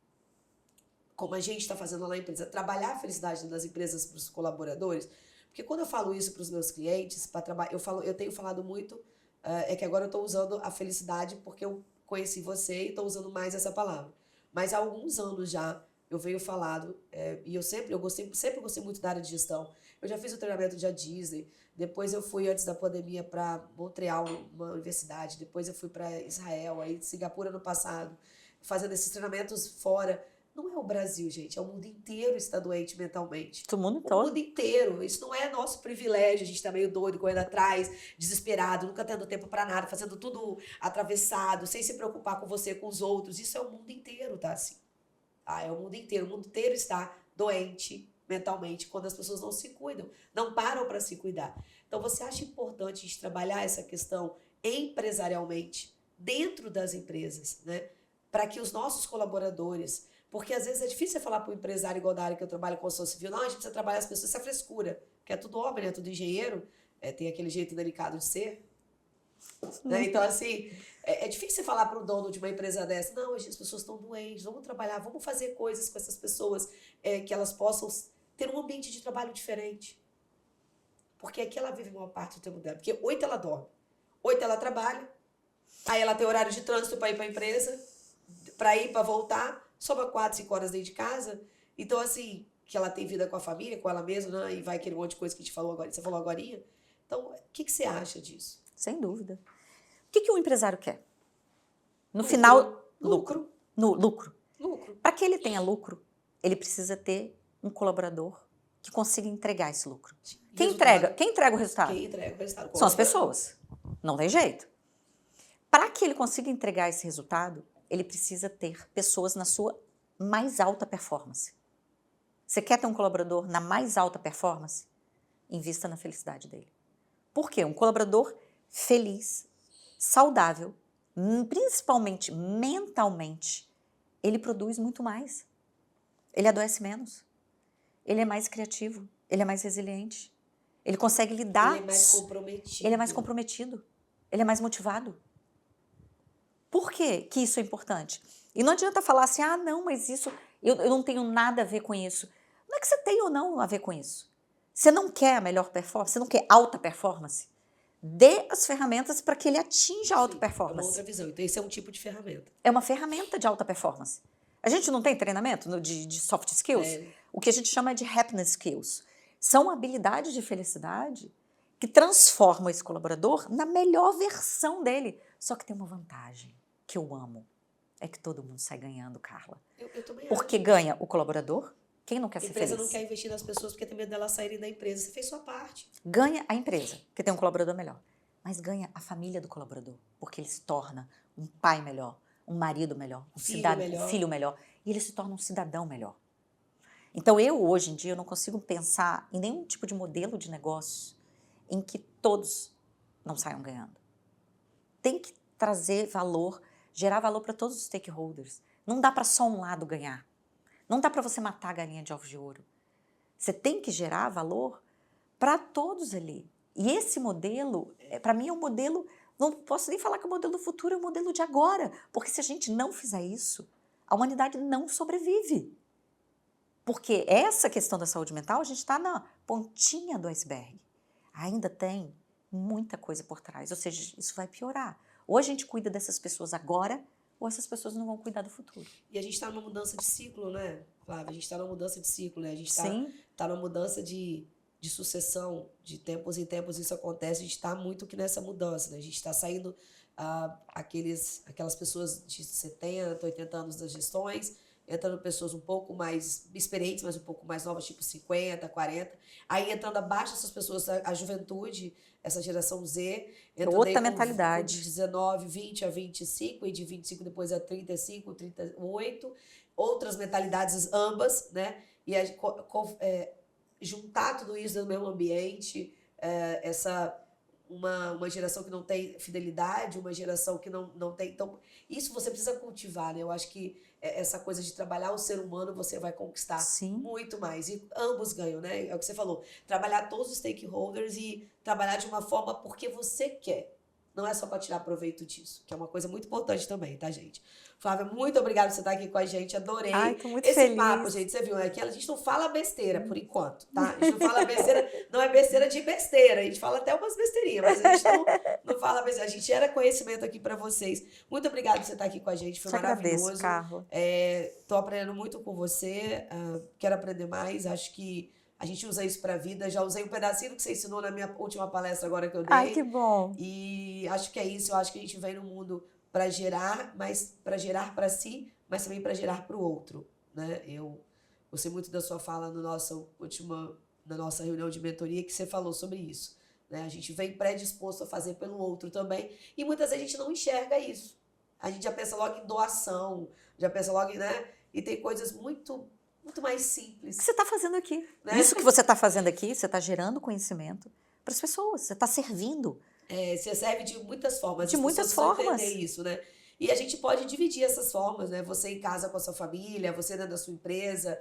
como a gente está fazendo lá na empresa, trabalhar a felicidade das empresas para os colaboradores? Porque quando eu falo isso para os meus clientes, eu tenho falado muito, é que agora eu estou usando a felicidade porque eu conheci você e estou usando mais essa palavra. Mas há alguns anos já eu venho falado, e eu sempre gostei muito da área de gestão. Eu já fiz o treinamento de Disney, depois eu fui, antes da pandemia, para Montreal, uma universidade, depois eu fui para Israel, aí Singapura no passado, fazendo esses treinamentos fora. Não é o Brasil, gente, é o mundo inteiro está doente mentalmente. O mundo O todo. mundo inteiro. Isso não é nosso privilégio, a gente tá meio doido, correndo atrás, desesperado, nunca tendo tempo para nada, fazendo tudo atravessado, sem se preocupar com você, com os outros. Isso é o mundo inteiro, tá assim. É o mundo inteiro. O mundo inteiro está doente mentalmente quando as pessoas não se cuidam, não param para se cuidar. Então, você acha importante a gente trabalhar essa questão empresarialmente, dentro das empresas, né? Para que os nossos colaboradores, porque às vezes é difícil você falar para o empresário, igual da área que eu trabalho, construção civil, não, a gente precisa trabalhar as pessoas, isso é frescura, que é tudo obra, é tudo engenheiro, tem aquele jeito delicado de ser. Né? Então, assim, é difícil você falar para o dono de uma empresa dessa, não, as pessoas estão doentes, vamos trabalhar, vamos fazer coisas com essas pessoas, que elas possam ter um ambiente de trabalho diferente. Porque aqui ela vive uma parte do tempo dela. Porque 8 ela dorme, 8 ela trabalha, aí ela tem horário de trânsito para ir para a empresa, para ir, para voltar, sobra 4, 5 horas dentro de casa. Então, assim, que ela tem vida com a família, com ela mesma, né? E vai aquele monte de coisa que você falou agorinha. Então, o que você acha disso? Sem dúvida. O que um empresário quer? No final, lucro. Lucro. Para que ele tenha lucro, ele precisa ter um colaborador que consiga entregar esse lucro. Quem entrega o resultado? Quem entrega o resultado? São as pessoas. Não tem jeito. Para que ele consiga entregar esse resultado, ele precisa ter pessoas na sua mais alta performance. Você quer ter um colaborador na mais alta performance? Invista na felicidade dele. Por quê? Um colaborador feliz, saudável, principalmente mentalmente, ele produz muito mais. Ele adoece menos. Ele é mais criativo. Ele é mais resiliente. Ele consegue lidar. Ele é mais comprometido. Ele é mais comprometido. Ele é mais motivado. Por que isso é importante? E não adianta falar assim, não, mas isso, eu não tenho nada a ver com isso. Não é que você tem ou não a ver com isso. Você não quer a melhor performance, você não quer alta performance. Dê as ferramentas para que ele atinja a alta performance. É uma outra visão. Então, esse é um tipo de ferramenta. É uma ferramenta de alta performance. A gente não tem treinamento de soft skills? O que a gente chama de happiness skills. São habilidades de felicidade que transformam esse colaborador na melhor versão dele. Só que tem uma vantagem que eu amo. É que todo mundo sai ganhando, Carla. Eu também Porque acho. ganha o colaborador. Quem não quer ser feliz? A empresa não quer investir nas pessoas porque tem medo delas saírem da empresa. Você fez sua parte. Ganha a empresa, que tem um colaborador melhor. Mas ganha a família do colaborador, porque ele se torna um pai melhor, um marido melhor, um filho melhor. E ele se torna um cidadão melhor. Então, hoje em dia, eu não consigo pensar em nenhum tipo de modelo de negócio em que todos não saiam ganhando. Tem que trazer valor, gerar valor para todos os stakeholders. Não dá para só um lado ganhar. Não dá para você matar a galinha de ovos de ouro. Você tem que gerar valor para todos ali. E esse modelo, para mim, é um modelo, não posso nem falar que é o modelo do futuro, é o modelo de agora. Porque se a gente não fizer isso, a humanidade não sobrevive. Porque essa questão da saúde mental, a gente está na pontinha do iceberg. Ainda tem muita coisa por trás, ou seja, isso vai piorar. Ou a gente cuida dessas pessoas agora, ou essas pessoas não vão cuidar do futuro. E a gente está numa mudança de ciclo, né, Flávia? A gente está numa mudança de ciclo, né? A gente está numa mudança de sucessão, de tempos em tempos isso acontece, a gente está muito que nessa mudança, né? A gente está saindo aquelas pessoas de 70, 80 anos das gestões, entrando pessoas um pouco mais experientes, mas um pouco mais novas, tipo 50, 40. Aí entrando abaixo dessas pessoas, a juventude, essa geração Z. Outra mentalidade. De 19, 20 a 25, e de 25 depois a 35, 38. Outras mentalidades ambas, né? E juntar tudo isso no mesmo ambiente, uma geração que não tem fidelidade, uma geração que não tem... Então, isso você precisa cultivar, né? Eu acho que essa coisa de trabalhar o ser humano, você vai conquistar muito mais. E ambos ganham, né? É o que você falou. Trabalhar todos os stakeholders e trabalhar de uma forma porque você quer. Não é só para tirar proveito disso, que é uma coisa muito importante também, tá, gente? Flávia, muito obrigada por você estar aqui com a gente. Adorei. Ai, tô muito esse feliz. papo, gente. Você viu, né? Que a gente não fala besteira, por enquanto, tá? A gente não fala besteira, não é besteira de besteira. A gente fala até umas besteirinhas, mas a gente não fala besteira. A gente gera conhecimento aqui para vocês. Muito obrigada por você estar aqui com a gente. Foi maravilhoso. Agradeço, Carla. Tô aprendendo muito com você. Quero aprender mais. Acho que a gente usa isso para a vida. Já usei um pedacinho que você ensinou na minha última palestra agora que eu dei. Ai, que bom. E acho que é isso. Eu acho que a gente vem no mundo para gerar, mas para gerar para si, mas também para gerar para o outro, né? Eu gostei muito da sua fala na nossa reunião de mentoria, que você falou sobre isso, né? A gente vem predisposto a fazer pelo outro também, e muitas vezes a gente não enxerga isso. A gente já pensa logo em doação, já pensa logo em, né? E tem coisas muito mais simples. O que você está fazendo aqui? Né? Isso que você está fazendo aqui, você está gerando conhecimento para as pessoas, você está servindo. Você serve de muitas formas. De muitas formas. Entender isso, né? E a gente pode dividir essas formas, né? Você em casa com a sua família, você dentro da sua empresa,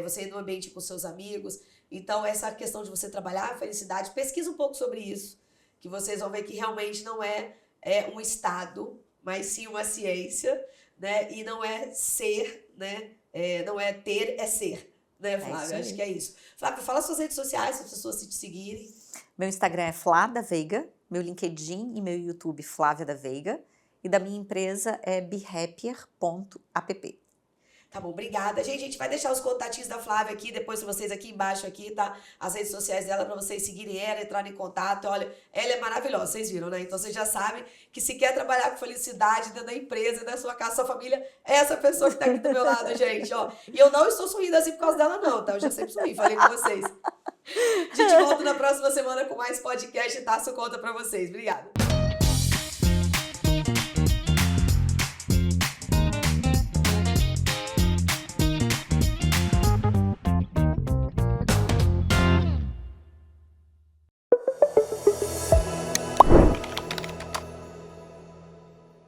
você no ambiente com seus amigos. Então, essa questão de você trabalhar a felicidade, pesquisa um pouco sobre isso, que vocês vão ver que realmente não é um estado, mas sim uma ciência, né? E não é ser, né? Não é ter, é ser, né, Flávia? Acho que é isso. Flávia, fala suas redes sociais, para as pessoas te seguirem. Meu Instagram é Flá da Veiga, meu LinkedIn e meu YouTube Flávia da Veiga, e da minha empresa é behappier.app. Tá bom, obrigada. Gente, a gente vai deixar os contatinhos da Flávia aqui, depois pra vocês aqui embaixo, aqui, tá? As redes sociais dela, pra vocês seguirem ela, entrarem em contato. Olha, ela é maravilhosa, vocês viram, né? Então vocês já sabem que se quer trabalhar com felicidade dentro da emprsa, da sua casa, sua família, é essa pessoa que tá aqui do meu lado, gente, ó. E eu não estou sorrindo assim por causa dela, não, tá? Eu já sempre sorri, falei com vocês. A gente volta na próxima semana com mais podcast e Taço Conta pra vocês. Obrigada.